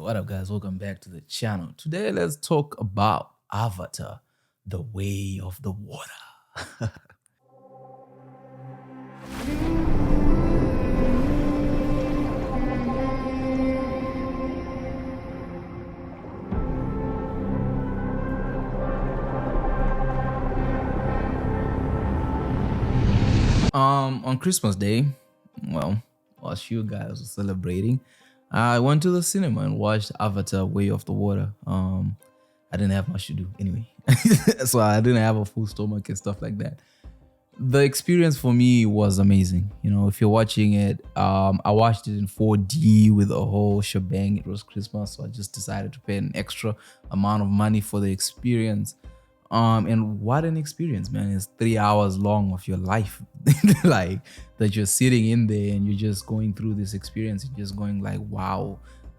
Yo, what up, guys? Welcome back to the channel. Today, let's talk about Avatar, the way of the water. On Christmas Day, well, whilst you guys were celebrating, I went to the cinema and watched Avatar: Way of the Water. I didn't have much to do anyway, so I didn't have a full stomach and stuff like that. The experience for me was amazing. You know, if you're watching it, I watched it in 4D with a whole shebang. It was Christmas, so I just decided to pay an extra amount of money for the experience. And what an experience, man. It's 3 hours long of your life. Like that you're sitting in there and you're just going through this experience. You're just going like, wow,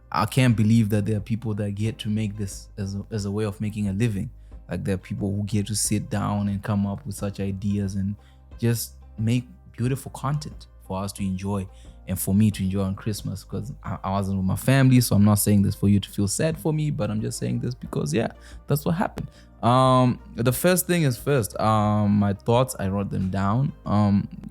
I can't believe that there are people that get to make this as a way of making a living. Like there are people who get to sit down and come up with such ideas and just make beautiful content for us to enjoy and for me to enjoy on Christmas, because I wasn't with my family. So I'm not saying this for you to feel sad for me, but I'm just saying this because yeah, that's what happened. The first thing is first, my thoughts, I wrote them down.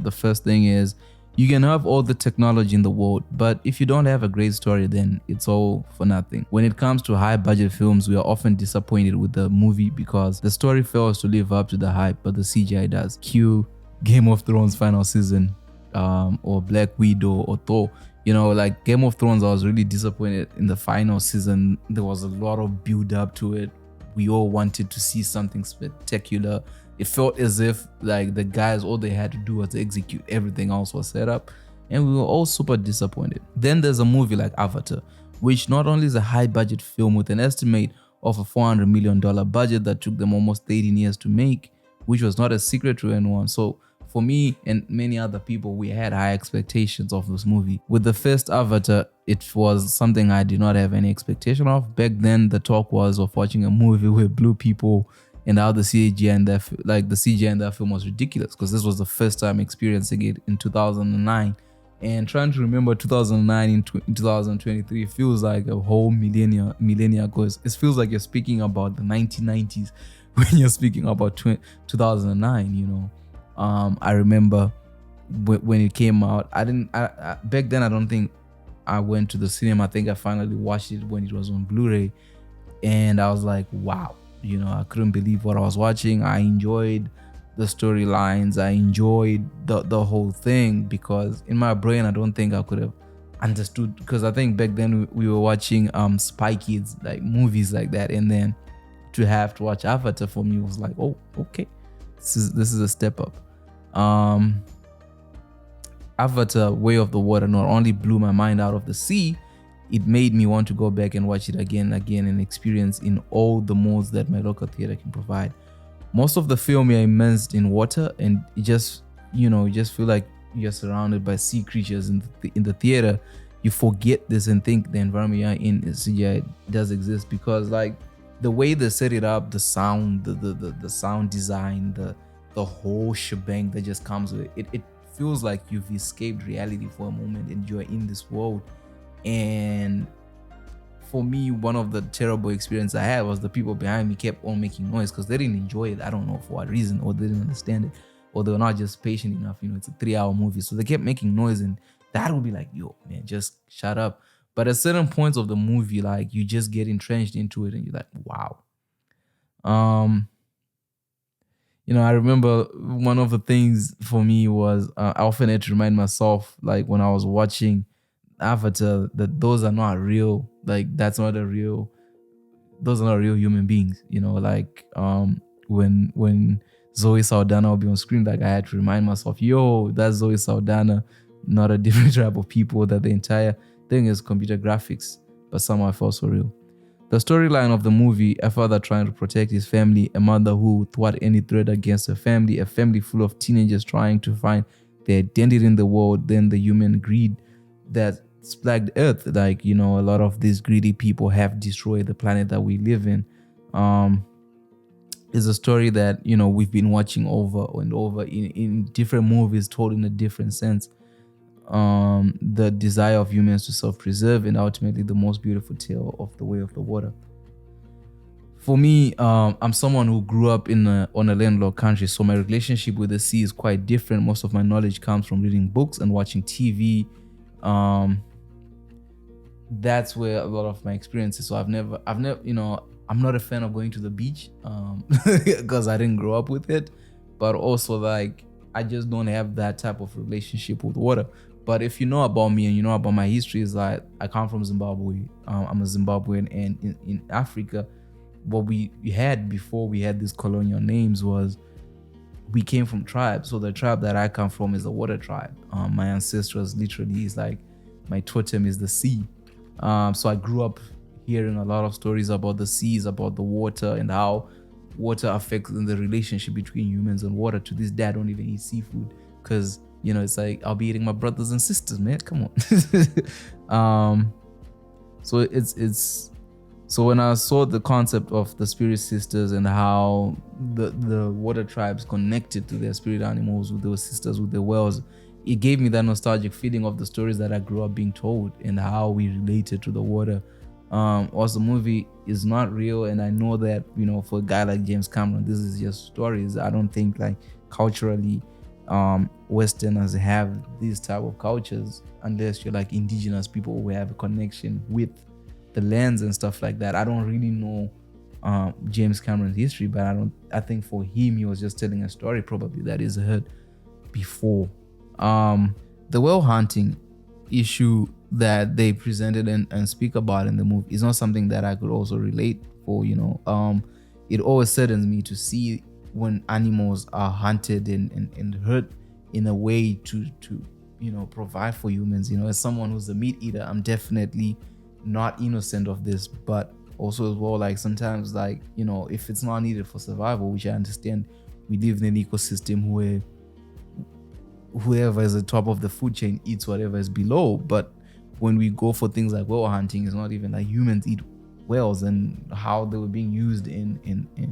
The first thing is, you can have all the technology in the world, but if you don't have a great story, then it's all for nothing. When it comes to high budget films, we are often disappointed with the movie because the story fails to live up to the hype, but the CGI does. Cue Game of Thrones final season, or Black Widow or Thor. You know, like Game of Thrones, I was really disappointed in the final season. There was a lot of build up to it. We all wanted to see something spectacular. It felt as if like the guys, all they had to do was execute. Everything else was set up, and we were all super disappointed. Then there's a movie like Avatar, which not only is a high budget film with an estimate of a $400 million budget that took them almost 13 years to make, which was not a secret to anyone. So for me and many other people, we had high expectations of this movie. With the first Avatar, it was something I did not have any expectation of. Back then, the talk was of watching a movie with blue people, and how the CGI and the CGI in that film was ridiculous, because this was the first time experiencing it in 2009. And trying to remember 2009 in 2023 feels like a whole millennia ago. It feels like you're speaking about the 1990s when you're speaking about 2009, you know. I remember when it came out, back then I don't think I went to the cinema. I think I finally watched it when it was on Blu-ray, and I was like, wow, you know, I couldn't believe what I was watching. I enjoyed the storylines. I enjoyed the whole thing, because in my brain I don't think I could have understood, because I think back then we were watching Spy Kids, like movies like that, and then to have to watch Avatar for me was like, oh, okay, this is a step up. Avatar: Way of the Water not only blew my mind out of the sea, it made me want to go back and watch it again and experience in all the modes that my local theater can provide. Most of the film, you're immersed in water, and it just, you know, you just feel like you're surrounded by sea creatures in the theater. You forget this and think the environment you're in is CGI does exist, because like the way they set it up, the sound, the sound design, the whole shebang that just comes with it, it feels like you've escaped reality for a moment and you're in this world. And for me, one of the terrible experiences I had was the people behind me kept on making noise because they didn't enjoy it. I don't know for what reason, or they didn't understand it, or they were not just patient enough. You know, it's a 3-hour movie, so they kept making noise, and that would be like, yo, man, just shut up. But at certain points of the movie, like you just get entrenched into it and you're like, wow. You know, I remember one of the things for me was I often had to remind myself, like when I was watching Avatar, that those are not real. Like those are not real human beings. You know, like when Zoe Saldana will be on screen, like I had to remind myself, yo, that's Zoe Saldana, not a different type of people. That the entire thing is computer graphics, but somehow it felt so real. The storyline of the movie: a father trying to protect his family, a mother who thwart any threat against her family, a family full of teenagers trying to find their identity in the world, then the human greed that's plagued Earth. Like, you know, a lot of these greedy people have destroyed the planet that we live in. Is a story that, you know, we've been watching over and over in different movies told in a different sense. the desire of humans to self-preserve, and ultimately the most beautiful tale of the way of the water. For me, I'm someone who grew up on a landlocked country, so my relationship with the sea is quite different. Most of my knowledge comes from reading books and watching TV. Um, that's where a lot of my experiences. So I've never, I'm not a fan of going to the beach, because I didn't grow up with it, but also like I just don't have that type of relationship with water. But if you know about me and you know about my history, is like I come from Zimbabwe. I'm a Zimbabwean, and in Africa, what we had before we had these colonial names was we came from tribes. So the tribe that I come from is a water tribe. My ancestors literally is like my totem is the sea. So I grew up hearing a lot of stories about the seas, about the water, and how water affects the relationship between humans and water. To this day, I don't even eat seafood because it's like I'll be eating my brothers and sisters, man. Come on. So it's so when I saw the concept of the spirit sisters and how the water tribes connected to their spirit animals with those sisters, with the wells, it gave me that nostalgic feeling of the stories that I grew up being told and how we related to the water. Also, the movie is not real, and I know that for a guy like James Cameron, this is just stories. I don't think like culturally, Westerners have these type of cultures unless you're like indigenous people who have a connection with the lands and stuff like that. I don't really know James Cameron's history, but I think for him he was just telling a story probably that he's heard before. The whale hunting issue that they presented and speak about in the movie is not something that I could also relate for. It always saddens me to see when animals are hunted and hurt in a way to provide for humans. As someone who's a meat eater, I'm definitely not innocent of this, but also as well, like sometimes, like if it's not needed for survival, which I understand, we live in an ecosystem where whoever is at the top of the food chain eats whatever is below. But when we go for things like whale hunting, it's not even like humans eat whales, and how they were being used in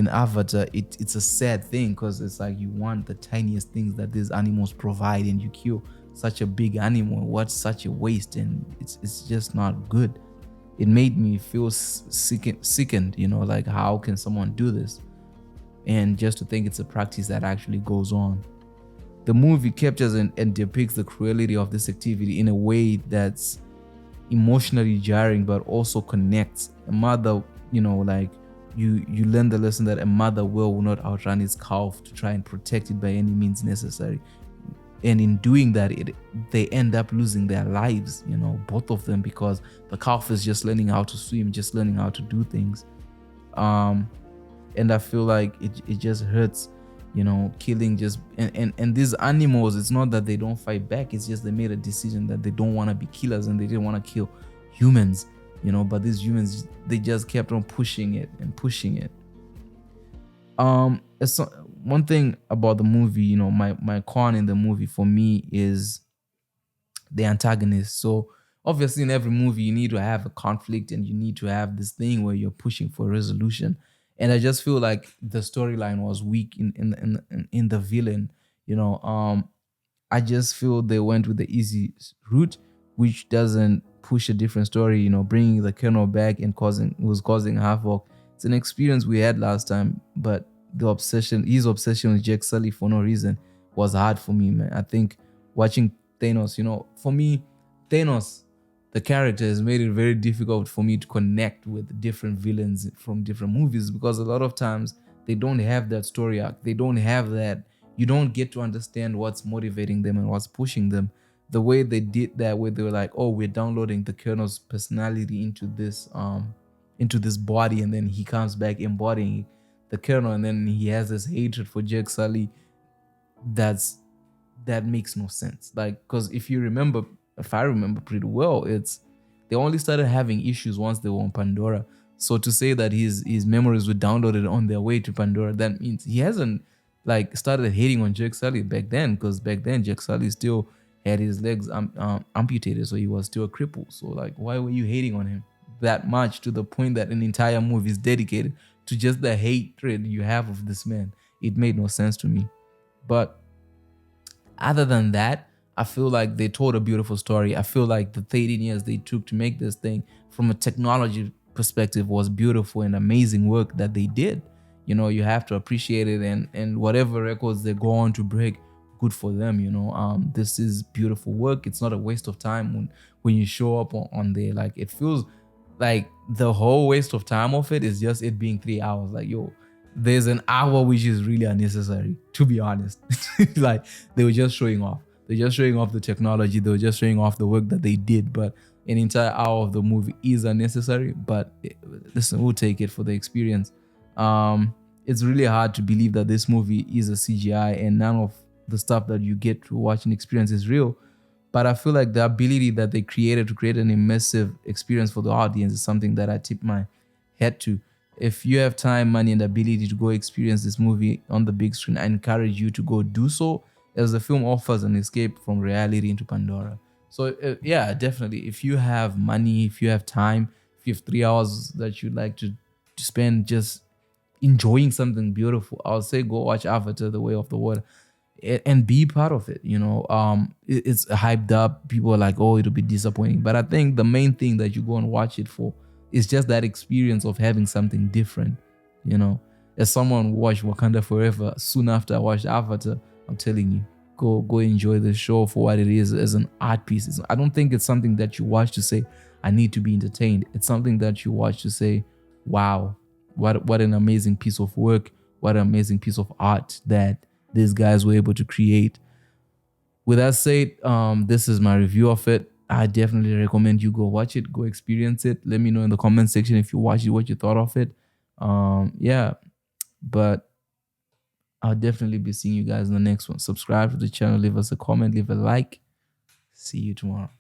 Avatar, it's a sad thing, because it's like you want the tiniest things that these animals provide, and you kill such a big animal. What's such a waste? And it's just not good. It made me feel sickened, like how can someone do this? And just to think it's a practice that actually goes on. The movie captures and depicts the cruelty of this activity in a way that's emotionally jarring, but also connects. A mother, like you learn the lesson that a mother will not outrun its calf to try and protect it by any means necessary. And in doing that, they end up losing their lives, both of them, because the calf is just learning how to swim, just learning how to do things. And I feel like it just hurts, killing just and these animals, it's not that they don't fight back, it's just they made a decision that they don't want to be killers and they didn't want to kill humans, but these humans, they just kept on pushing it and pushing it. One thing about the movie, my con in the movie for me is the antagonist. So obviously in every movie you need to have a conflict and you need to have this thing where you're pushing for a resolution. And I just feel like the storyline was weak in the villain. I just feel they went with the easy route, which doesn't push a different story. Bringing the Colonel back and causing havoc. It's an experience we had last time, but his obsession with Jack Sully for no reason was hard for me, man. I think watching Thanos, for me, Thanos, the character, has made it very difficult for me to connect with different villains from different movies, because a lot of times they don't have that story arc. They don't have that. You don't get to understand what's motivating them and what's pushing them. The way they did that, where they were like, "Oh, we're downloading the Colonel's personality into this body," and then he comes back embodying the Colonel, and then he has this hatred for Jack Sully. That makes no sense. Like, because if I remember pretty well, they only started having issues once they were on Pandora. So to say that his memories were downloaded on their way to Pandora, that means he hasn't like started hating on Jack Sully back then, because back then Jack Sully still had his legs amputated, so he was still a cripple. So like, why were you hating on him that much to the point that an entire movie is dedicated to just the hatred you have of this man? It made no sense to me. But other than that, I feel like they told a beautiful story. I feel like the 13 years they took to make this thing from a technology perspective was beautiful and amazing work that they did. You have to appreciate it, and whatever records they go on to break, good for them. This is beautiful work. It's not a waste of time when you show up on there. Like, it feels like the whole waste of time of it is just it being 3 hours. Like, yo, there's an hour which is really unnecessary, to be honest. Like, they were just showing off. They're just showing off the technology. They were just showing off the work that they did. But an entire hour of the movie is unnecessary. But listen, we'll take it for the experience. It's really hard to believe that this movie is a CGI and none of the stuff that you get to watch and experience is real. But I feel like the ability that they created to create an immersive experience for the audience is something that I tip my hat to. If you have time, money, and ability to go experience this movie on the big screen, I encourage you to go do so, as the film offers an escape from reality into Pandora. So yeah, definitely. If you have money, if you have time, if you have 3 hours that you'd like to spend just enjoying something beautiful, I'll say go watch Avatar: The Way of the Water and be part of it. It's hyped up. People are like, oh, it'll be disappointing, but I think the main thing that you go and watch it for is just that experience of having something different. you know as someone who watched Wakanda Forever soon after I watched Avatar, I'm telling you, go enjoy the show for what it is, as an art piece. I don't think it's something that you watch to say, I need to be entertained. It's something that you watch to say, wow, what an amazing piece of work, what an amazing piece of art that these guys were able to create. With that said, this is my review of it. I definitely recommend you go watch it, go experience it. Let me know in the comment section if you watched it, what you thought of it. Yeah, but I'll definitely be seeing you guys in the next one. Subscribe to the channel, leave us a comment, leave a like. See you tomorrow.